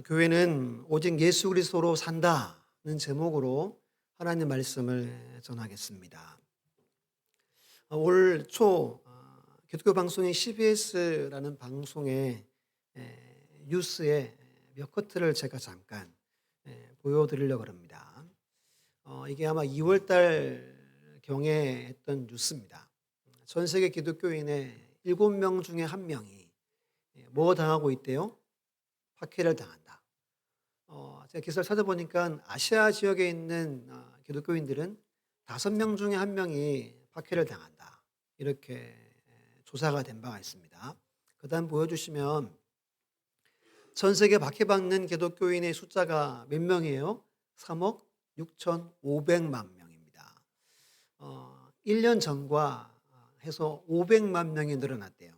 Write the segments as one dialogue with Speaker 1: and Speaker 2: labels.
Speaker 1: 교회는 오직 예수 그리스도로 산다는 제목으로 하나님 말씀을 전하겠습니다. 올 초 기독교 방송인 CBS라는 방송의 뉴스의 몇 커트를 제가 잠깐 보여드리려고 합니다. 이게 아마 2월 달 경에 했던 뉴스입니다. 전 세계 기독교인의 7명 중에 1명이 뭐 당하고 있대요? 박해를 당한다. 제가 기사를 찾아보니까 아시아 지역에 있는 기독교인들은 5명 중에 1명이 박해를 당한다. 이렇게 조사가 된 바가 있습니다. 그다음 보여주시면 전 세계 박해받는 기독교인의 숫자가 몇 명이에요? 3억 6,500만 명입니다. 1년 전과 해서 500만 명이 늘어났대요.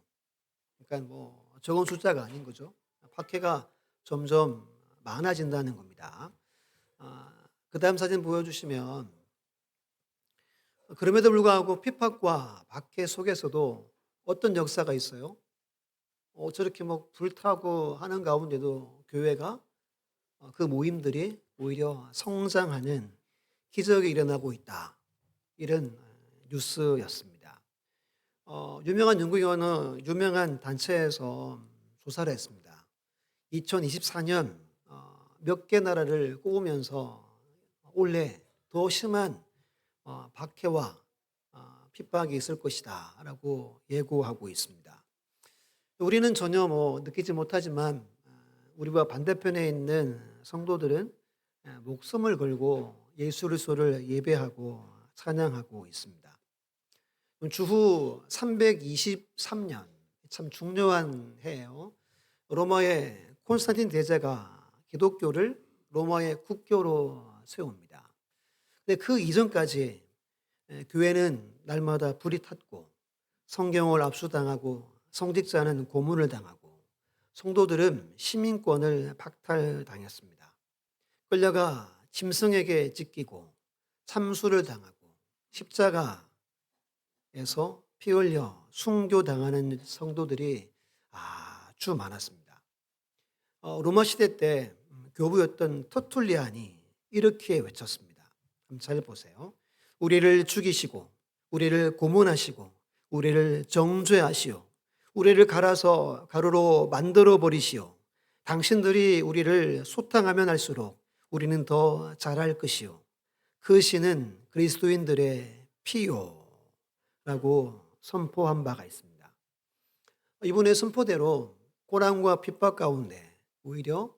Speaker 1: 그러니까 뭐 적은 숫자가 아닌 거죠. 박해가 점점 많아진다는 겁니다. 그 다음 사진 보여주시면 그럼에도 불구하고 핍박과 박해 속에서도 어떤 역사가 있어요? 저렇게 뭐 불타고 하는 가운데도 교회가 그 모임들이 오히려 성장하는 기적이 일어나고 있다. 이런 뉴스였습니다. 유명한 연구위원은 유명한 단체에서 조사를 했습니다. 2024년 몇 개 나라를 꼽으면서 올해 더 심한 박해와 핍박이 있을 것이다 라고 예고하고 있습니다. 우리는 전혀 느끼지 못하지만 우리와 반대편에 있는 성도들은 목숨을 걸고 예수 그리스도를 예배하고 찬양하고 있습니다. 주후 323년 참 중요한 해예요. 로마의 콘스탄틴 대제가 기독교를 로마의 국교로 세웁니다. 근데 그 이전까지 교회는 날마다 불이 탔고 성경을 압수당하고 성직자는 고문을 당하고 성도들은 시민권을 박탈당했습니다. 끌려가 짐승에게 찢기고 참수를 당하고 십자가에서 피 흘려 순교당하는 성도들이 아주 많았습니다. 로마 시대 때 교부였던 터툴리안이 이렇게 외쳤습니다. 한번 잘 보세요. 우리를 죽이시고 우리를 고문하시고 우리를 정죄하시오. 우리를 갈아서 가루로 만들어 버리시오. 당신들이 우리를 소탕하면 할수록 우리는 더 잘할 것이오. 그 신은 그리스도인들의 피요 라고 선포한 바가 있습니다. 이분의 선포대로 고난과 핍박 가운데 오히려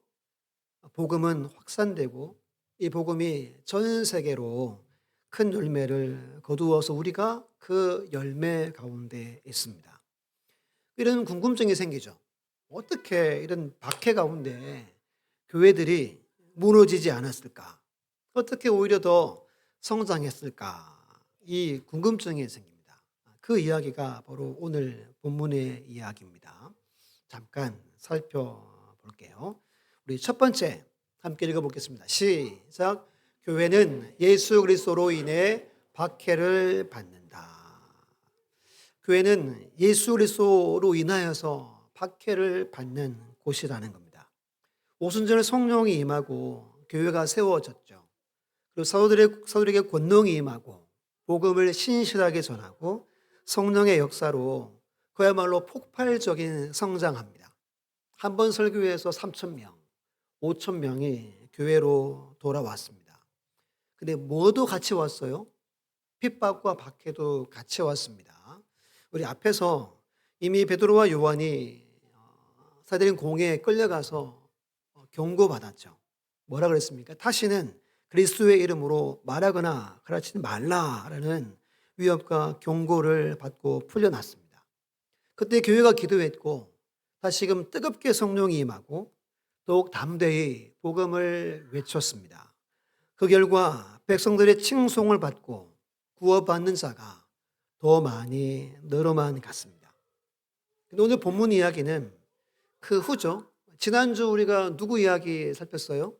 Speaker 1: 복음은 확산되고 이 복음이 전 세계로 큰 열매를 거두어서 우리가 그 열매 가운데 있습니다. 이런 궁금증이 생기죠. 어떻게 이런 박해 가운데 교회들이 무너지지 않았을까? 어떻게 오히려 더 성장했을까? 이 궁금증이 생깁니다. 그 이야기가 바로 오늘 본문의 이야기입니다. 잠깐 살펴볼게요. 우리 첫 번째 함께 읽어보겠습니다. 시작. 교회는 예수 그리스도로 인해 박해를 받는다. 교회는 예수 그리스도로 인하여서 박해를 받는 곳이라는 겁니다. 오순절 성령이 임하고 교회가 세워졌죠. 그리고 사도들에게 권능이 임하고 복음을 신실하게 전하고 성령의 역사로 그야말로 폭발적인 성장합니다. 한 번 설교에서 3,000명, 5,000명이 교회로 돌아왔습니다. 근데 뭐도 같이 왔어요? 핍박과 박해도 같이 왔습니다. 우리 앞에서 이미 베드로와 요한이 사도인 공회에 끌려가서 경고받았죠. 뭐라 그랬습니까? 다시는 그리스도의 이름으로 말하거나 가르치지 말라라는 위협과 경고를 받고 풀려났습니다. 그때 교회가 기도했고 다시금 뜨겁게 성령이 임하고 더욱 담대히 복음을 외쳤습니다. 그 결과 백성들의 칭송을 받고 구원받는 자가 더 많이 늘어만 갔습니다. 오늘 본문 이야기는 그 후죠. 지난주 우리가 누구 이야기 살폈어요?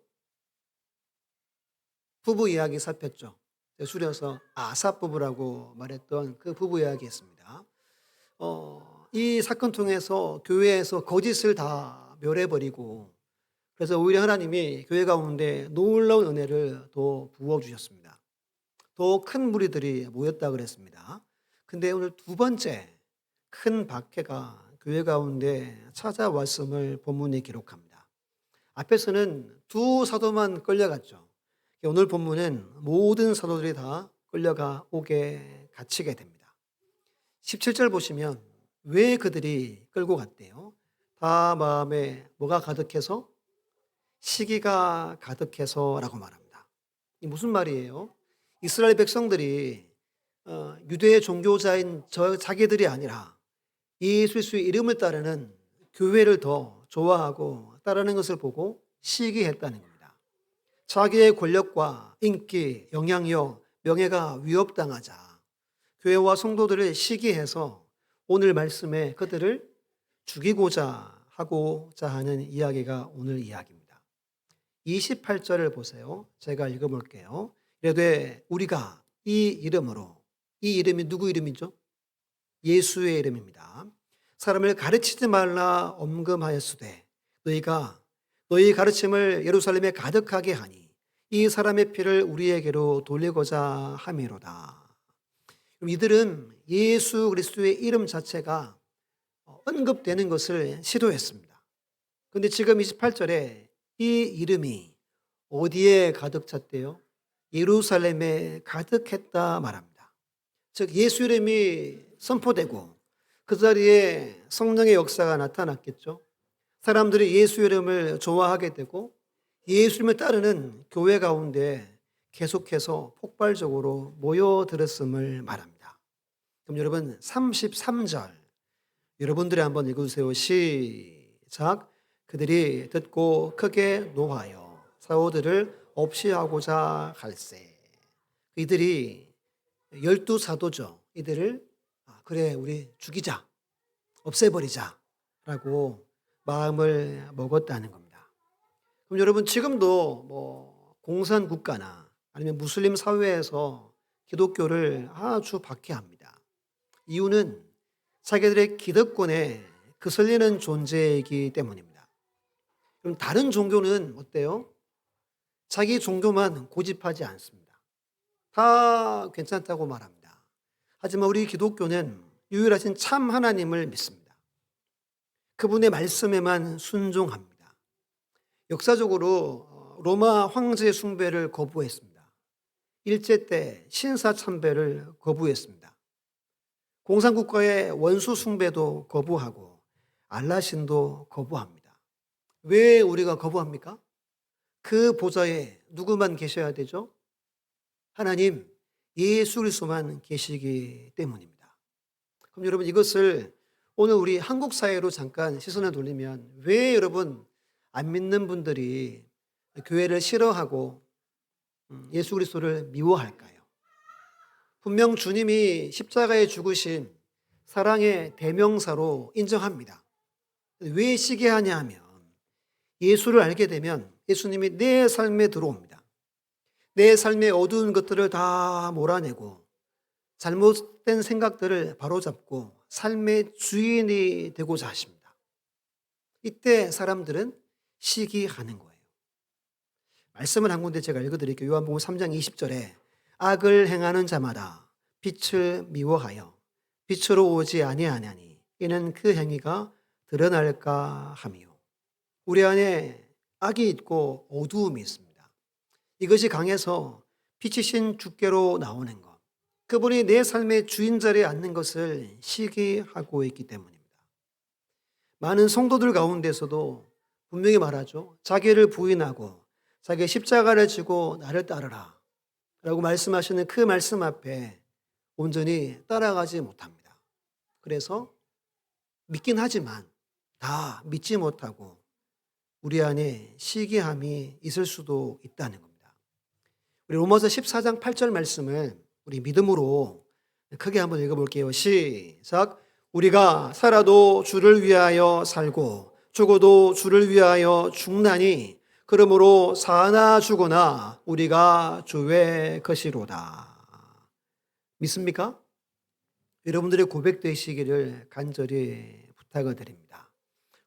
Speaker 1: 부부 이야기 살폈죠. 줄여서 아삽 부부라고 말했던 그 부부 이야기였습니다. 이 사건 통해서 교회에서 거짓을 다 멸해버리고 그래서 오히려 하나님이 교회 가운데 놀라운 은혜를 더 부어주셨습니다. 더 큰 무리들이 모였다 그랬습니다. 근데 오늘 두 번째 큰 박해가 교회 가운데 찾아왔음을 본문이 기록합니다. 앞에서는 두 사도만 끌려갔죠. 오늘 본문은 모든 사도들이 다 끌려가 옥에 갇히게 됩니다. 17절 보시면 왜 그들이 끌고 갔대요? 다 마음에 뭐가 가득해서? 시기가 가득해서라고 말합니다. 이 무슨 말이에요? 이스라엘 백성들이 유대의 종교자인 자기들이 아니라 예수 그리스도의 이름을 따르는 교회를 더 좋아하고 따르는 것을 보고 시기했다는 겁니다. 자기의 권력과 인기, 영향력, 명예가 위협당하자 교회와 성도들을 시기해서 오늘 말씀에 그들을 죽이고자 하고자 하는 이야기가 오늘 이야기입니다. 28절을 보세요. 제가 읽어볼게요. 이르되 우리가 이 이름으로, 이 이름이 누구 이름이죠? 예수의 이름입니다. 사람을 가르치지 말라 엄금하였으되 너희가 너희 가르침을 예루살렘에 가득하게 하니 이 사람의 피를 우리에게로 돌리고자 함이로다. 이들은 예수 그리스도의 이름 자체가 언급되는 것을 시도했습니다. 그런데 지금 28절에 이 이름이 어디에 가득 찼대요? 예루살렘에 가득했다 말합니다. 즉 예수 이름이 선포되고 그 자리에 성령의 역사가 나타났겠죠. 사람들이 예수 이름을 좋아하게 되고 예수 이름을 따르는 교회 가운데 계속해서 폭발적으로 모여들었음을 말합니다. 그럼 여러분 33절 여러분들이 한번 읽어주세요. 시작. 그들이 듣고 크게 노하여 사도들을 없이 하고자 할세. 이들이 12사도죠. 이들을 그래 우리 죽이자, 없애버리자 라고 마음을 먹었다는 겁니다. 그럼 여러분 지금도 공산 국가나 아니면 무슬림 사회에서 기독교를 아주 박해합니다. 이유는 자기들의 기득권에 거슬리는 존재이기 때문입니다. 그럼 다른 종교는 어때요? 자기 종교만 고집하지 않습니다. 다 괜찮다고 말합니다. 하지만 우리 기독교는 유일하신 참 하나님을 믿습니다. 그분의 말씀에만 순종합니다. 역사적으로 로마 황제 숭배를 거부했습니다. 일제 때 신사 참배를 거부했습니다. 공산국가의 원수 숭배도 거부하고 알라신도 거부합니다. 왜 우리가 거부합니까? 그 보좌에 누구만 계셔야 되죠? 하나님 예수 그리스도만 계시기 때문입니다. 그럼 여러분 이것을 오늘 우리 한국 사회로 잠깐 시선을 돌리면 왜 여러분 안 믿는 분들이 교회를 싫어하고 예수 그리스도를 미워할까요? 분명 주님이 십자가에 죽으신 사랑의 대명사로 인정합니다. 왜 시기하냐 하면 예수를 알게 되면 예수님이 내 삶에 들어옵니다. 내 삶의 어두운 것들을 다 몰아내고 잘못된 생각들을 바로잡고 삶의 주인이 되고자 하십니다. 이때 사람들은 시기하는 거예요. 말씀을 한 군데 제가 읽어드릴게요. 요한복음 3장 20절에 악을 행하는 자마다 빛을 미워하여 빛으로 오지 아니하나니 이는 그 행위가 드러날까 함이요. 우리 안에 악이 있고 어두움이 있습니다. 이것이 강해서 빛이신 주께로 나오는 것, 그분이 내 삶의 주인 자리에 앉는 것을 시기하고 있기 때문입니다. 많은 성도들 가운데서도 분명히 말하죠. 자기를 부인하고 자기의 십자가를 지고 나를 따르라 라고 말씀하시는 그 말씀 앞에 온전히 따라가지 못합니다. 그래서 믿긴 하지만 다 믿지 못하고 우리 안에 시기함이 있을 수도 있다는 겁니다. 우리 로마서 14장 8절 말씀을 우리 믿음으로 크게 한번 읽어볼게요. 시작. 우리가 살아도 주를 위하여 살고 죽어도 주를 위하여 죽나니 그러므로 사나 죽으나 우리가 주의 것이로다. 믿습니까? 여러분들의 고백되시기를 간절히 부탁을 드립니다.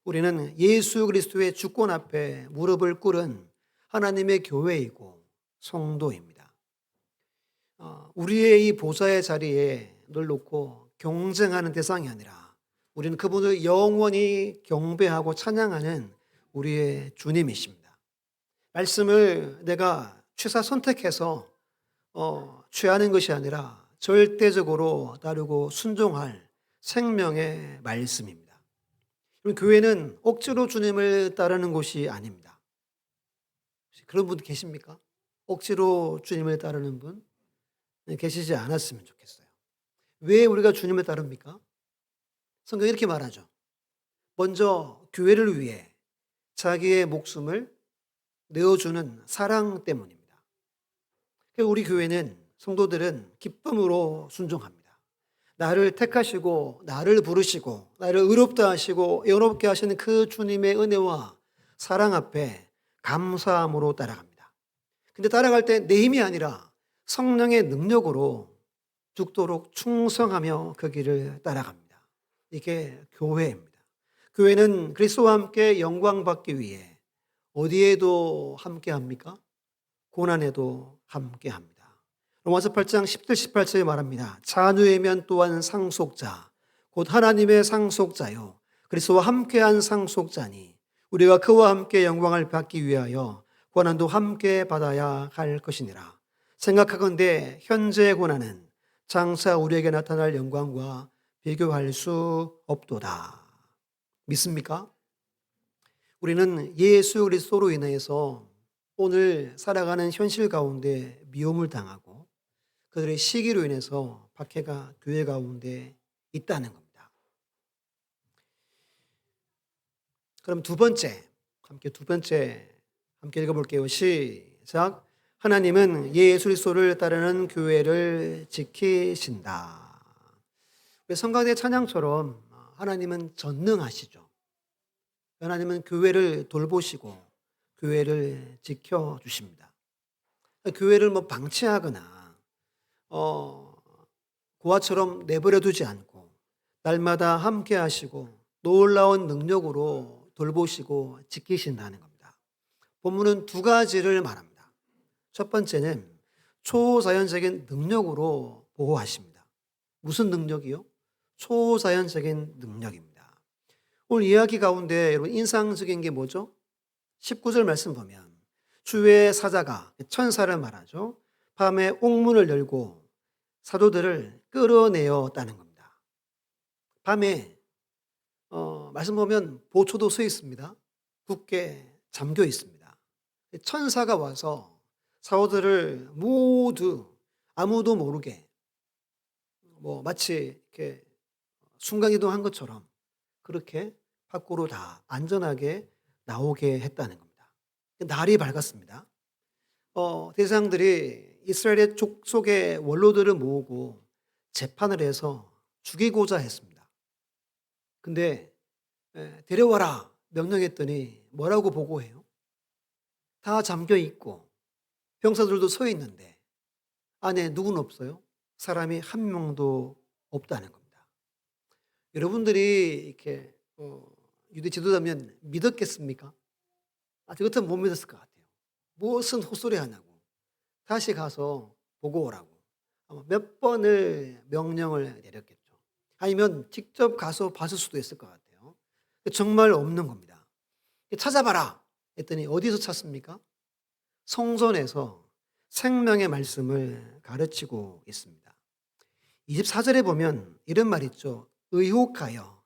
Speaker 1: 우리는 예수 그리스도의 주권 앞에 무릎을 꿇은 하나님의 교회이고 성도입니다. 우리의 이 보좌의 자리에 늘 놓고 경쟁하는 대상이 아니라 우리는 그분을 영원히 경배하고 찬양하는 우리의 주님이십니다. 말씀을 내가 취사 선택해서 취하는 것이 아니라 절대적으로 따르고 순종할 생명의 말씀입니다. 교회는 억지로 주님을 따르는 곳이 아닙니다. 그런 분 계십니까? 억지로 주님을 따르는 분? 계시지 않았으면 좋겠어요. 왜 우리가 주님을 따릅니까? 성경이 이렇게 말하죠. 먼저 교회를 위해 자기의 목숨을 내어주는 사랑 때문입니다. 우리 교회는 성도들은 기쁨으로 순종합니다. 나를 택하시고 나를 부르시고 나를 의롭다 하시고 영롭게 하시는 그 주님의 은혜와 사랑 앞에 감사함으로 따라갑니다. 근데 따라갈 때 내 힘이 아니라 성령의 능력으로 죽도록 충성하며 그 길을 따라갑니다. 이게 교회입니다. 교회는 그리스도와 함께 영광 받기 위해 어디에도 함께 합니까? 고난에도 함께 합니다. 로마서 8장 10절 18절에 말합니다. 자녀이면 또한 상속자 곧 하나님의 상속자요 그리스도와 함께한 상속자니 우리가 그와 함께 영광을 받기 위하여 고난도 함께 받아야 할 것이니라. 생각하건대 현재의 고난은 장차 우리에게 나타날 영광과 비교할 수 없도다. 믿습니까? 우리는 예수 그리스도로 인해서 오늘 살아가는 현실 가운데 미움을 당하고 그들의 시기로 인해서 박해가 교회 가운데 있다는 겁니다. 그럼 두 번째 함께 읽어볼게요. 시작. 하나님은 예수 그리스도를 따르는 교회를 지키신다. 성가대 찬양처럼 하나님은 전능하시죠. 하나님은 교회를 돌보시고 교회를 지켜주십니다. 교회를 방치하거나 고아처럼 내버려 두지 않고 날마다 함께 하시고 놀라운 능력으로 돌보시고 지키신다는 겁니다. 본문은 두 가지를 말합니다. 첫 번째는 초자연적인 능력으로 보호하십니다. 무슨 능력이요? 초자연적인 능력입니다. 오늘 이야기 가운데 여러분 인상적인 게 뭐죠? 19절 말씀 보면 주의 사자가 천사를 말하죠. 밤에 옥문을 열고 사도들을 끌어내었다는 겁니다. 밤에 말씀 보면 보초도 서 있습니다. 굳게 잠겨 있습니다. 천사가 와서 사도들을 모두 아무도 모르게 마치 이렇게 순간이동한 것처럼 그렇게 밖으로 다 안전하게 나오게 했다는 겁니다. 날이 밝았습니다. 대상들이 이스라엘의 족속의 원로들을 모으고 재판을 해서 죽이고자 했습니다. 근데 데려와라 명령했더니 뭐라고 보고해요? 다 잠겨 있고 병사들도 서 있는데 안에 누구는 없어요? 사람이 한 명도 없다는 겁니다. 여러분들이 이렇게 유대 지도자면 믿었겠습니까? 저 같으면 못 믿었을 것 같아요. 무슨 헛소리 하냐고 다시 가서 보고 오라고 아마 몇 번을 명령을 내렸겠죠. 아니면 직접 가서 봤을 수도 있을 것 같아요. 정말 없는 겁니다. 찾아봐라 했더니 어디서 찾습니까? 성전에서 생명의 말씀을 가르치고 있습니다. 24절에 보면 이런 말 있죠. 의혹하여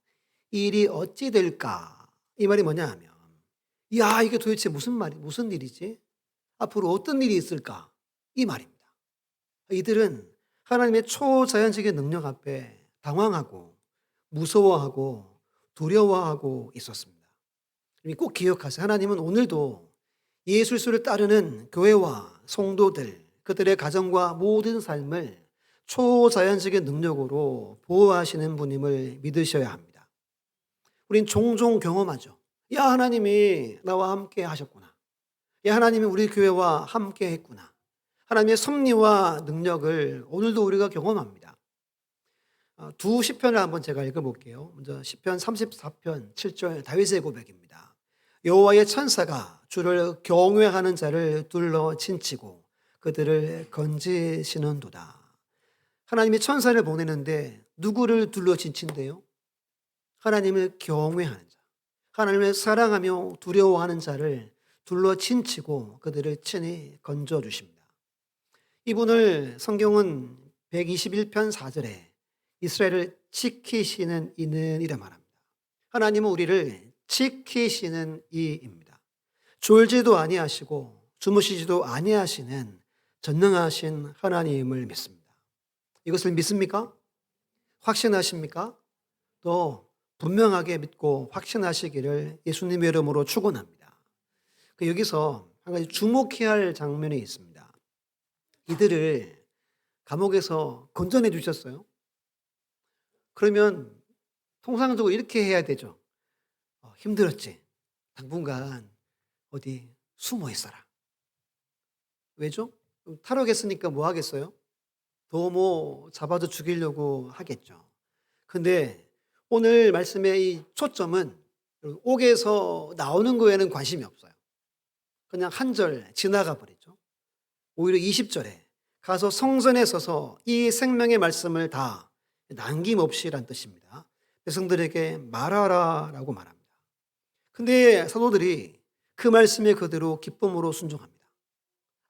Speaker 1: 일이 어찌 될까? 이 말이 뭐냐 하면 야 이게 도대체 무슨 일이지? 앞으로 어떤 일이 있을까? 이 말입니다. 이들은 하나님의 초자연적인 능력 앞에 당황하고 무서워하고 두려워하고 있었습니다. 꼭 기억하세요. 하나님은 오늘도 예수 그리스도를 따르는 교회와 성도들, 그들의 가정과 모든 삶을 초자연적인 능력으로 보호하시는 분임을 믿으셔야 합니다. 우린 종종 경험하죠. 야 하나님이 나와 함께 하셨구나. 야 하나님이 우리 교회와 함께 했구나. 하나님의 섭리와 능력을 오늘도 우리가 경험합니다. 두 시편을 한번 제가 읽어볼게요. 먼저 시편 34편 7절 다윗의 고백입니다. 여호와의 천사가 주를 경외하는 자를 둘러 친치고 그들을 건지시는도다. 하나님이 천사를 보내는데 누구를 둘러 친친대요? 하나님을 경외하는 자, 하나님을 사랑하며 두려워하는 자를 둘러 친치고 그들을 친히 건져주십니다. 이분을 성경은 121편 4절에 이스라엘을 지키시는 이는 이라 말합니다. 하나님은 우리를 지키시는 이입니다. 졸지도 아니하시고 주무시지도 아니하시는 전능하신 하나님을 믿습니다. 이것을 믿습니까? 확신하십니까? 또 분명하게 믿고 확신하시기를 예수님의 이름으로 축원합니다. 여기서 한 가지 주목해야 할 장면이 있습니다. 이들을 감옥에서 건져내 주셨어요. 그러면 통상적으로 이렇게 해야 되죠. 힘들었지? 당분간 어디 숨어 있어라. 왜죠? 탈옥했으니까 뭐 하겠어요? 더 뭐 잡아서 죽이려고 하겠죠. 근데 오늘 말씀의 이 초점은 옥에서 나오는 거에는 관심이 없어요. 그냥 한 절 지나가 버리죠. 오히려 20절에 가서 성전에 서서 이 생명의 말씀을 다 남김없이란 뜻입니다. 백성들에게 말하라라고 말합니다. 근데 사도들이 그 말씀에 그대로 기쁨으로 순종합니다.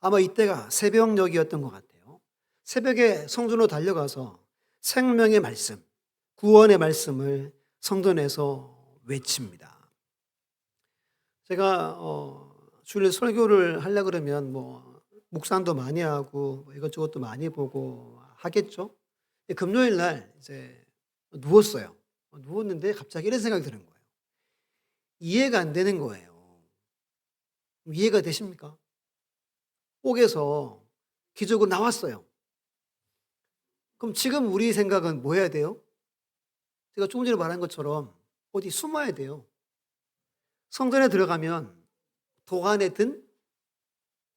Speaker 1: 아마 이때가 새벽녘이었던 것 같아요. 새벽에 성전으로 달려가서 생명의 말씀, 구원의 말씀을 성전에서 외칩니다. 제가 주일 설교를 하려고 그러면 뭐 묵상도 많이 하고 이것저것도 많이 보고 하겠죠. 금요일 날 이제 누웠어요. 누웠는데 갑자기 이런 생각이 드는 거예요. 이해가 안 되는 거예요. 이해가 되십니까? 옥에서 기적으로 나왔어요. 그럼 지금 우리 생각은 뭐 해야 돼요? 제가 조금 전에 말한 것처럼 어디 숨어야 돼요. 성전에 들어가면 독 안에 든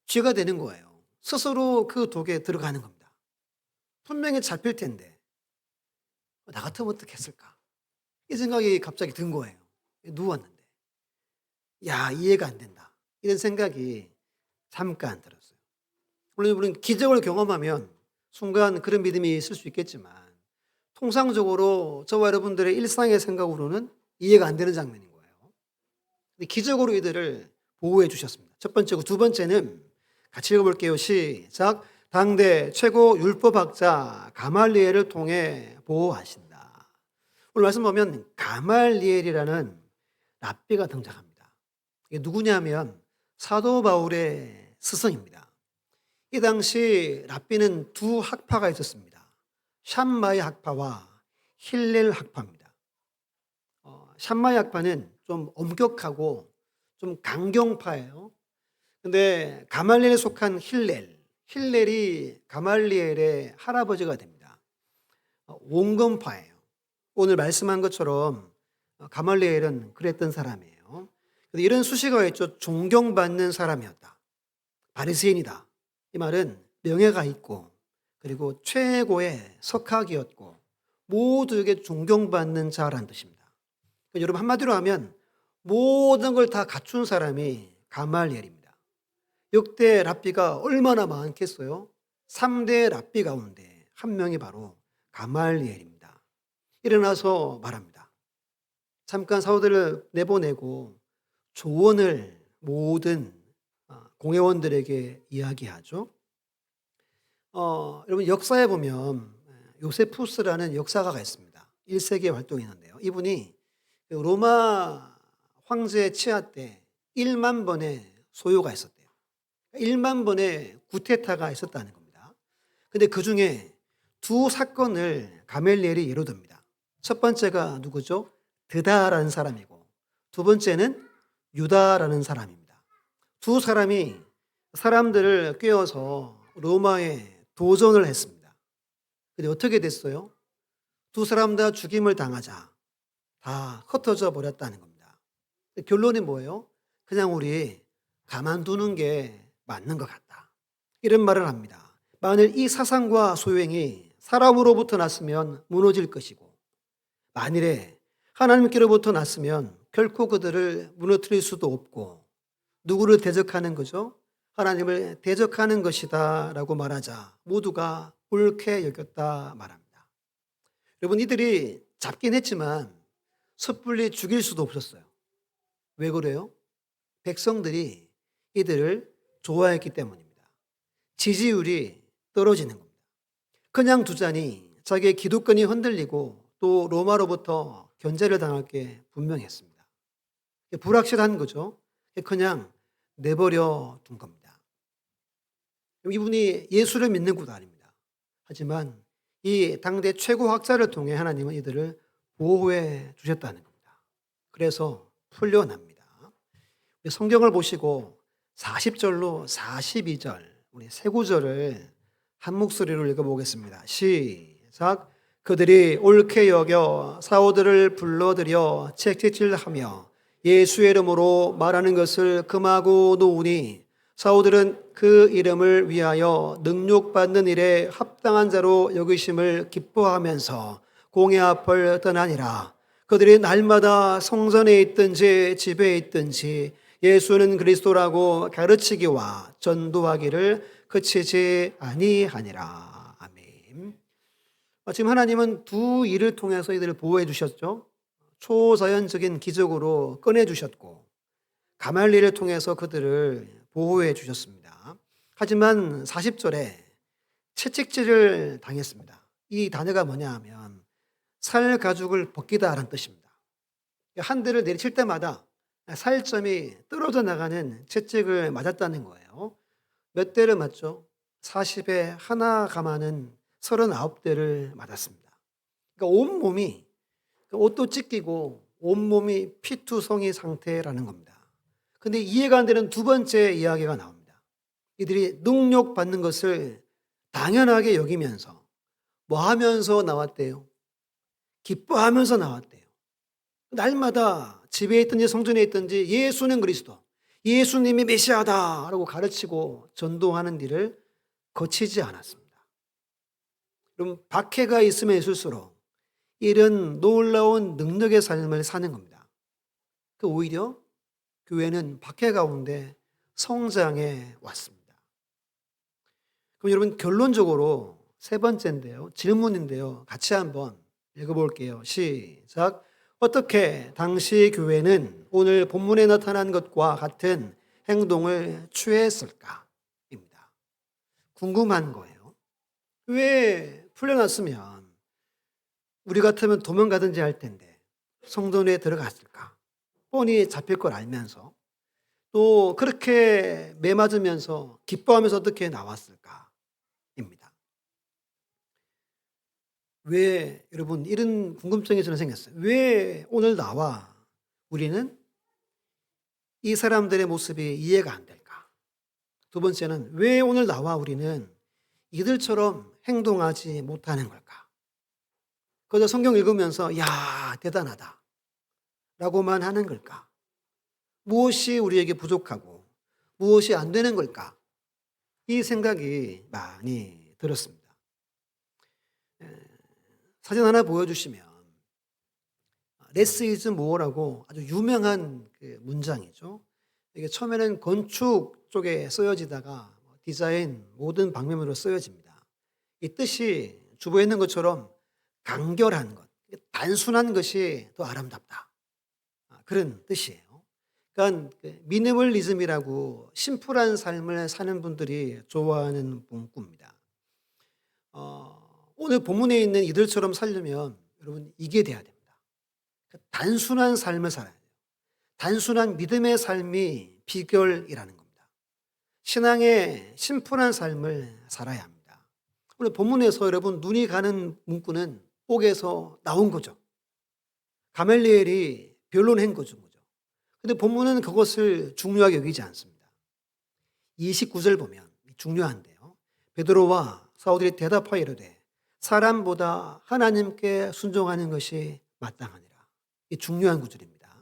Speaker 1: 쥐가 되는 거예요. 스스로 그 독에 들어가는 겁니다. 분명히 잡힐 텐데 나 같으면 어떻게 했을까? 이 생각이 갑자기 든 거예요. 누웠는데. 야, 이해가 안 된다. 이런 생각이 잠깐 들었어요. 물론 우리는 기적을 경험하면 순간 그런 믿음이 있을 수 있겠지만 통상적으로 저와 여러분들의 일상의 생각으로는 이해가 안 되는 장면인 거예요. 근데 기적으로 이들을 보호해 주셨습니다. 첫 번째고 두 번째는 같이 읽어볼게요. 시작. 당대 최고 율법학자 가말리엘을 통해 보호하신다. 오늘 말씀 보면 가말리엘이라는 랍비가 등장합니다. 이게 누구냐면 사도 바울의 스승입니다. 이 당시 랍비는 두 학파가 있었습니다. 샴마이 학파와 힐렐 학파입니다. 샴마이 학파는 좀 엄격하고 좀 강경파예요. 근데 가말리엘에 속한 힐렐이 가말리엘의 할아버지가 됩니다. 온건파예요. 오늘 말씀한 것처럼 가말리엘은 그랬던 사람이에요. 이런 수식어가 있죠. 존경받는 사람이었다. 바리새인이다. 이 말은 명예가 있고 그리고 최고의 석학이었고 모두에게 존경받는 자라는 뜻입니다. 여러분 한마디로 하면 모든 걸 다 갖춘 사람이 가말리엘입니다. 역대 랍비가 얼마나 많겠어요? 3대 랍비 가운데 한 명이 바로 가말리엘입니다. 일어나서 말합니다. 잠깐 사도들을 내보내고 조언을 모든 공회원들에게 이야기하죠. 여러분 역사에 보면 요세푸스라는 역사가가 있습니다. 1세기에 활동했는데요. 이분이 로마 황제 치하 때 1만 번의 소요가 있었대요. 1만 번의 구테타가 있었다는 겁니다. 근데 그 중에 두 사건을 가멜리엘이 예로 듭니다. 첫 번째가 누구죠? 드다라는 사람이고 두 번째는 유다라는 사람입니다. 두 사람이 사람들을 꿰어서 로마에 도전을 했습니다. 근데 어떻게 됐어요? 두 사람 다 죽임을 당하자 다 흩어져 버렸다는 겁니다. 결론이 뭐예요? 그냥 우리 가만두는 게 맞는 것 같다. 이런 말을 합니다. 만일 이 사상과 소행이 사람으로부터 났으면 무너질 것이고 만일에 하나님께로부터 났으면 결코 그들을 무너뜨릴 수도 없고 누구를 대적하는 거죠? 하나님을 대적하는 것이다 라고 말하자 모두가 옳게 여겼다 말합니다. 여러분 이들이 잡긴 했지만 섣불리 죽일 수도 없었어요. 왜 그래요? 백성들이 이들을 좋아했기 때문입니다. 지지율이 떨어지는 겁니다. 그냥 두자니 자기의 기득권이 흔들리고 또 로마로부터 견제를 당할 게 분명했습니다. 불확실한 거죠. 그냥 내버려 둔 겁니다. 이분이 예수를 믿는 것도 아닙니다. 하지만 이 당대 최고 학자를 통해 하나님은 이들을 보호해 주셨다는 겁니다. 그래서 풀려납니다. 성경을 보시고 40절로 42절 우리 세 구절을 한 목소리로 읽어보겠습니다. 시작. 그들이 옳게 여겨 사도들을 불러들여 채찍질하며 예수의 이름으로 말하는 것을 금하고 놓으니 사도들은 그 이름을 위하여 능욕받는 일에 합당한 자로 여기심을 기뻐하면서 공회 앞을 떠나니라. 그들이 날마다 성전에 있든지 집에 있든지 예수는 그리스도라고 가르치기와 전도하기를 그치지 아니하니라. 아멘. 지금 하나님은 두 일을 통해서 이들을 보호해 주셨죠. 초자연적인 기적으로 꺼내 주셨고 가말리엘을 통해서 그들을 보호해 주셨습니다. 하지만 40절에 채찍질을 당했습니다. 이 단어가 뭐냐 하면 살 가죽을 벗기다라는 뜻입니다. 한 대를 내리칠 때마다 살점이 떨어져 나가는 채찍을 맞았다는 거예요. 몇 대를 맞죠? 40에 하나 감하는 39대를 맞았습니다. 그러니까 온몸이 옷도 찢기고 온몸이 피투성이 상태라는 겁니다. 근데 이해가 안 되는 두 번째 이야기가 나옵니다. 이들이 능욕받는 것을 당연하게 여기면서 뭐 하면서 나왔대요? 기뻐하면서 나왔대요. 날마다 집에 있든지 성전에 있든지 예수는 그리스도, 예수님이 메시아다라고 가르치고 전도하는 일을 거치지 않았습니다. 그럼 박해가 있으면 있을수록 이런 놀라운 능력의 삶을 사는 겁니다. 오히려 교회는 박해 가운데 성장해 왔습니다. 그럼 여러분 결론적으로 세 번째인데요. 질문인데요. 같이 한번 읽어볼게요. 시작. 어떻게 당시 교회는 오늘 본문에 나타난 것과 같은 행동을 취했을까? 입니다. 궁금한 거예요. 왜 풀려났으면 우리 같으면 도망가든지 할 텐데 성전에 들어갔을까? 뻔히 잡힐 걸 알면서 또 그렇게 매맞으면서 기뻐하면서 어떻게 나왔을까? 입니다. 왜 여러분 이런 궁금증이 저는 생겼어요. 왜 오늘 나와 우리는 이 사람들의 모습이 이해가 안 될까? 두 번째는 왜 오늘 나와 우리는 이들처럼 행동하지 못하는 걸까? 그저 성경 읽으면서 야 대단하다 라고만 하는 걸까? 무엇이 우리에게 부족하고 무엇이 안 되는 걸까? 이 생각이 많이 들었습니다. 사진 하나 보여주시면 Less is more라고 아주 유명한 그 문장이죠. 이게 처음에는 건축 쪽에 쓰여지다가 디자인 모든 방면으로 쓰여집니다. 이 뜻이 주보에 있는 것처럼 간결한 것, 단순한 것이 더 아름답다. 그런 뜻이에요. 그러니까 미니멀리즘이라고 심플한 삶을 사는 분들이 좋아하는 문구입니다. 오늘 본문에 있는 이들처럼 살려면 여러분 이게 돼야 됩니다. 단순한 삶을 살아야 돼요. 단순한 믿음의 삶이 비결이라는 겁니다. 신앙의 심플한 삶을 살아야 합니다. 오늘 본문에서 여러분 눈이 가는 문구는 옥에서 나온 거죠. 가멜리엘이 변론한 거죠. 근데 본문은 그것을 중요하게 여기지 않습니다. 29절 보면 중요한데요. 베드로와 사도들이 대답하여 이르되 사람보다 하나님께 순종하는 것이 마땅하니라. 이 중요한 구절입니다.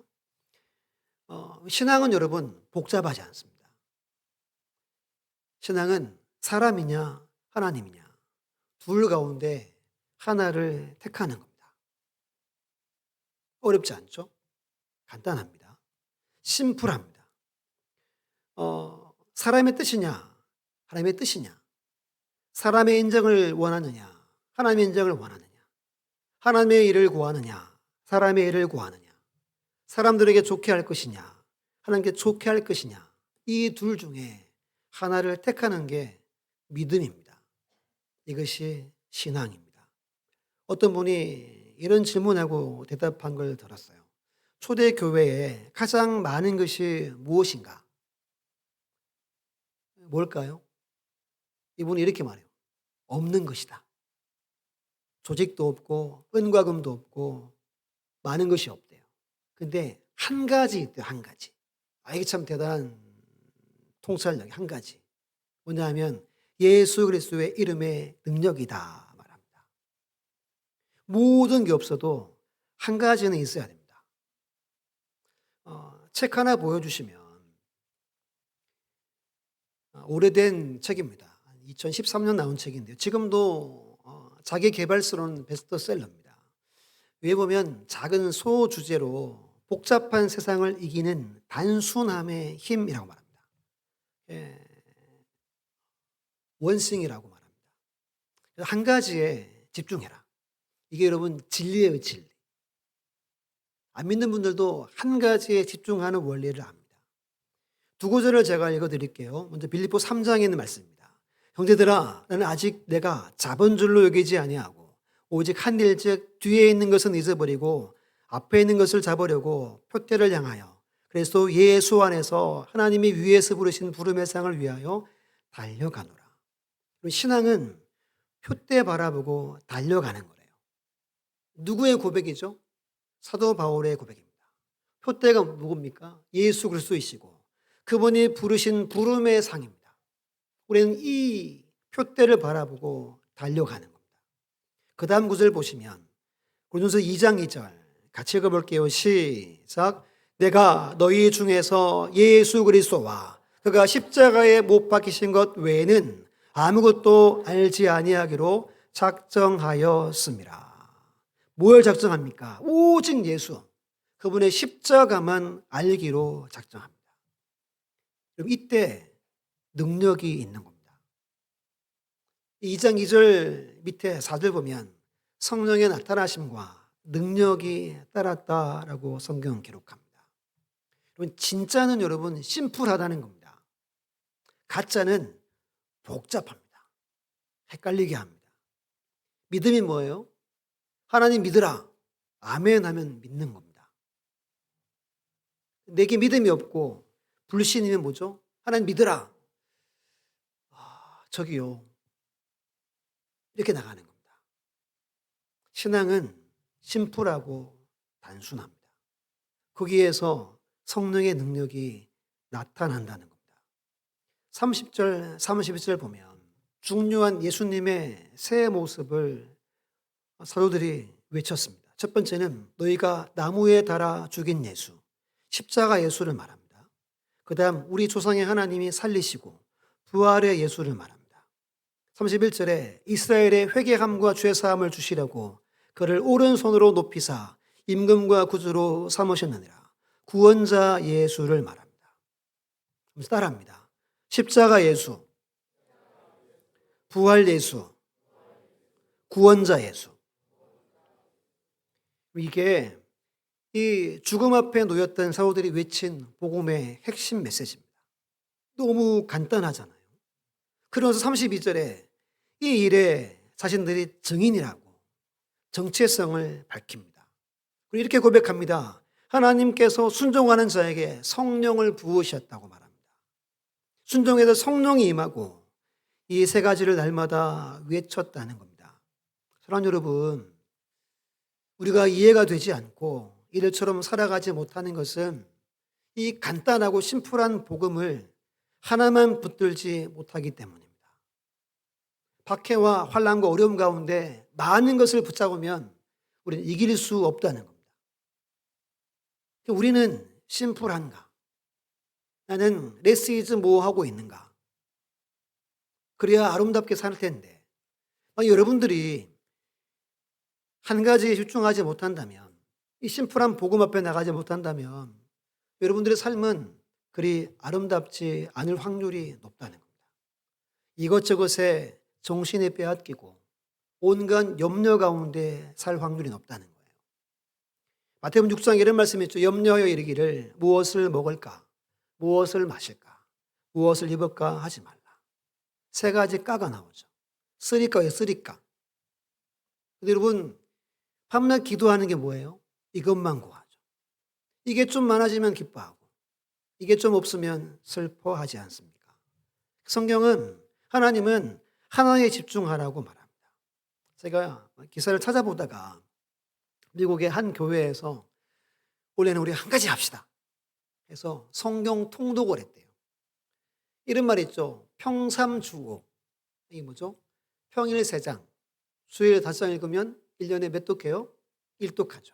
Speaker 1: 신앙은 여러분 복잡하지 않습니다. 신앙은 사람이냐 하나님이냐 둘 가운데 하나를 택하는 겁니다. 어렵지 않죠? 간단합니다. 심플합니다. 사람의 뜻이냐, 하나님의 뜻이냐, 사람의 인정을 원하느냐, 하나님의 인정을 원하느냐, 하나님의 일을 구하느냐, 사람의 일을 구하느냐, 사람들에게 좋게 할 것이냐, 하나님께 좋게 할 것이냐, 이 둘 중에 하나를 택하는 게 믿음입니다. 이것이 신앙입니다. 어떤 분이 이런 질문하고 대답한 걸 들었어요. 초대교회에 가장 많은 것이 무엇인가? 뭘까요? 이분이 이렇게 말해요. 없는 것이다. 조직도 없고 은과 금도 없고 많은 것이 없대요. 근데 한 가지 있대요. 한 가지. 이게 참 대단한 통찰력이 한 가지. 뭐냐 하면 예수 그리스도의 이름의 능력이다 말합니다. 모든 게 없어도 한 가지는 있어야 됩니다. 책 하나 보여주시면 오래된 책입니다. 2013년 나온 책인데요. 지금도 자기 개발스러운 베스트셀러입니다. 위에 보면 작은 소주제로 복잡한 세상을 이기는 단순함의 힘이라고 말합니다. 원싱이라고 말합니다. 한 가지에 집중해라. 이게 여러분 진리예요, 진리. 안 믿는 분들도 한 가지에 집중하는 원리를 압니다. 두 구절을 제가 읽어드릴게요. 먼저 빌립보 3장에 있는 말씀입니다. 형제들아, 나는 아직 내가 잡은 줄로 여기지 아니하고 오직 한 일즉 뒤에 있는 것은 잊어버리고 앞에 있는 것을 잡으려고 표대를 향하여 그리스도 예수 안에서 하나님이 위에서 부르신 부름의 상을 위하여 달려가노라. 신앙은 표대 바라보고 달려가는 거래요. 누구의 고백이죠? 사도 바울의 고백입니다. 표대가 누굽니까? 예수 그리스도이시고 그분이 부르신 부름의 상입니다. 우리는 이 표대를 바라보고 달려가는 겁니다. 그 다음 구절 보시면 고린도서 2장 2절 같이 읽어볼게요. 시작. 내가 너희 중에서 예수 그리스도와 그가 십자가에 못 박히신 것 외에는 아무것도 알지 아니하기로 작정하였습니다. 뭘 작정합니까? 오직 예수, 그분의 십자가만 알기로 작정합니다. 그럼 이때 능력이 있는 겁니다. 2장 2절 밑에 4절 보면 성령의 나타나심과 능력이 따랐다라고 성경은 기록합니다. 여러분, 진짜는 여러분 심플하다는 겁니다. 가짜는 복잡합니다. 헷갈리게 합니다. 믿음이 뭐예요? 하나님 믿으라. 아멘 하면 믿는 겁니다. 내게 믿음이 없고 불신이면 뭐죠? 하나님 믿으라. 저기요. 이렇게 나가는 겁니다. 신앙은 심플하고 단순합니다. 거기에서 성령의 능력이 나타난다는 겁니다. 30절, 31절 보면 중요한 예수님의 새 모습을 사도들이 외쳤습니다. 첫 번째는 너희가 나무에 달아 죽인 예수, 십자가 예수를 말합니다. 그 다음 우리 조상의 하나님이 살리시고 부활의 예수를 말합니다. 31절에 이스라엘의 회개함과 죄사함을 주시려고 그를 오른손으로 높이사 임금과 구주로 삼으셨느니라. 구원자 예수를 말합니다. 따라합니다. 십자가 예수, 부활 예수, 구원자 예수. 이게 이 죽음 앞에 놓였던 사도들이 외친 복음의 핵심 메시지입니다. 너무 간단하잖아요. 그러면서 32절에 이 일에 자신들이 증인이라고 정체성을 밝힙니다. 그리고 이렇게 고백합니다. 하나님께서 순종하는 자에게 성령을 부으셨다고 말합니다. 순종에서 성령이 임하고 이 세 가지를 날마다 외쳤다는 겁니다. 사랑하는 여러분, 우리가 이해가 되지 않고 이들처럼 살아가지 못하는 것은 이 간단하고 심플한 복음을 하나만 붙들지 못하기 때문입니다. 박해와 환난과 어려움 가운데 많은 것을 붙잡으면 우리는 이길 수 없다는 겁니다. 우리는 심플한가? 나는 레스 이즈 뭐 하고 있는가? 그래야 아름답게 살 텐데. 여러분들이 한 가지에 집중하지 못한다면, 이 심플한 복음 앞에 나가지 못한다면 여러분들의 삶은 그리 아름답지 않을 확률이 높다는 겁니다. 이것저것에 정신이 빼앗기고 온갖 염려 가운데 살 확률이 높다는 거예요. 마태복음 6장 이런 말씀이 있죠. 염려하여 이르기를 무엇을 먹을까? 무엇을 마실까? 무엇을 입을까? 하지 말라. 세 가지 까가 나오죠. 쓰리까예요, 쓰리까. 근데 여러분, 밤낮 기도하는 게 뭐예요? 이것만 구하죠. 이게 좀 많아지면 기뻐하고, 이게 좀 없으면 슬퍼하지 않습니까? 성경은, 하나님은 하나에 집중하라고 말합니다. 제가 기사를 찾아보다가 미국의 한 교회에서 올해는 우리 한 가지 합시다 해서 성경 통독을 했대요. 이런 말 있죠. 평삼주오. 이게 뭐죠? 평일 3장, 수요일 5장 읽으면 1년에 몇 독해요? 1독하죠.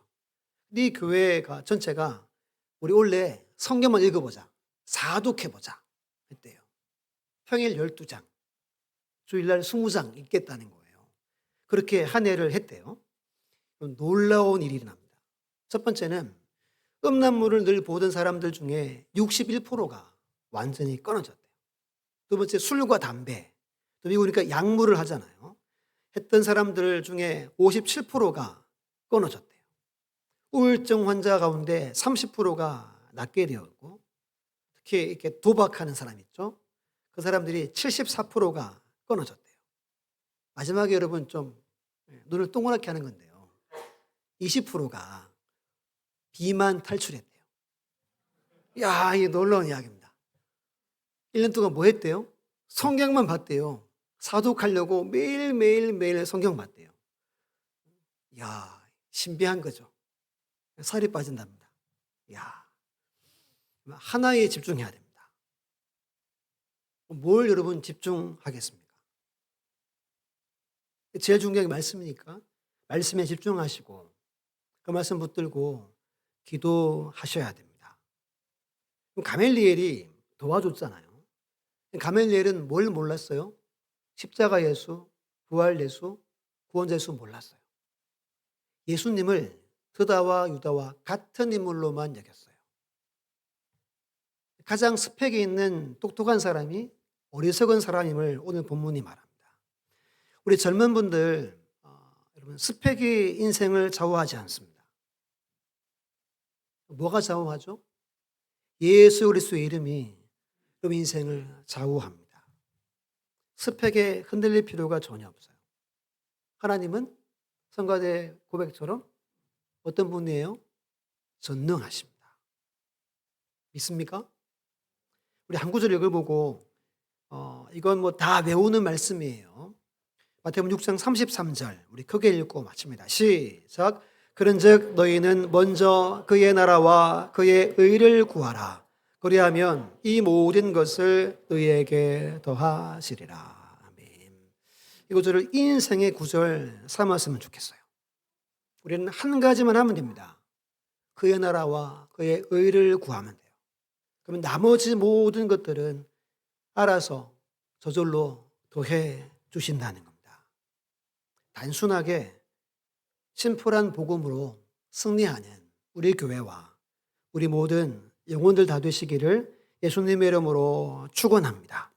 Speaker 1: 이 교회가 전체가 우리 올해 성경만 읽어보자. 4독해보자 했대요. 평일 12장, 주일날 20장 읽겠다는 거예요. 그렇게 한 해를 했대요. 놀라운 일이 일어납니다. 첫 번째는 음란물을 늘 보던 사람들 중에 61%가 완전히 끊어졌대요. 두 번째, 술과 담배, 또 미국이니까 약물을 하잖아요. 했던 사람들 중에 57%가 끊어졌대요. 우울증 환자 가운데 30%가 낫게 되었고, 특히 이렇게 도박하는 사람 있죠. 그 사람들이 74%가 끊어졌대요. 마지막에 여러분 좀 눈을 동그랗게 하는 건데요. 20%가 비만 탈출했대요. 이야, 이게 놀라운 이야기입니다. 1년 동안 뭐 했대요? 성경만 봤대요. 사독하려고 매일 성경 봤대요. 이야, 신비한 거죠. 살이 빠진답니다. 이야, 하나에 집중해야 됩니다. 뭘 여러분 집중하겠습니까? 제일 중요한 게 말씀이니까 말씀에 집중하시고 그 말씀 붙들고 기도하셔야 됩니다. 가멜리엘이 도와줬잖아요. 가멜리엘은 뭘 몰랐어요? 십자가 예수, 부활 예수, 구원자 예수 몰랐어요. 예수님을 드다와 유다와 같은 인물로만 여겼어요. 가장 스펙이 있는 똑똑한 사람이 어리석은 사람임을 오늘 본문이 말합니다. 우리 젊은 분들, 여러분 스펙이 인생을 좌우하지 않습니다. 뭐가 좌우하죠? 예수 그리스도의 이름이 여러분 인생을 좌우합니다. 스펙에 흔들릴 필요가 전혀 없어요. 하나님은 성가대 고백처럼 어떤 분이에요? 전능하십니다. 믿습니까? 우리 한 구절 읽어보고 이건 뭐 다 외우는 말씀이에요. 마태복음 6장 33절 우리 크게 읽고 마칩니다. 시작. 그런즉 너희는 먼저 그의 나라와 그의 의를 구하라. 그리하면 이 모든 것을 너희에게 더하시리라. 아멘. 이 구절을 인생의 구절 삼았으면 좋겠어요. 우리는 한 가지만 하면 됩니다. 그의 나라와 그의 의를 구하면 돼요. 그러면 나머지 모든 것들은 알아서 저절로 더해 주신다는 겁니다. 단순하게 심플한 복음으로 승리하는 우리 교회와 우리 모든 영혼들 다 되시기를 예수님의 이름으로 축원합니다.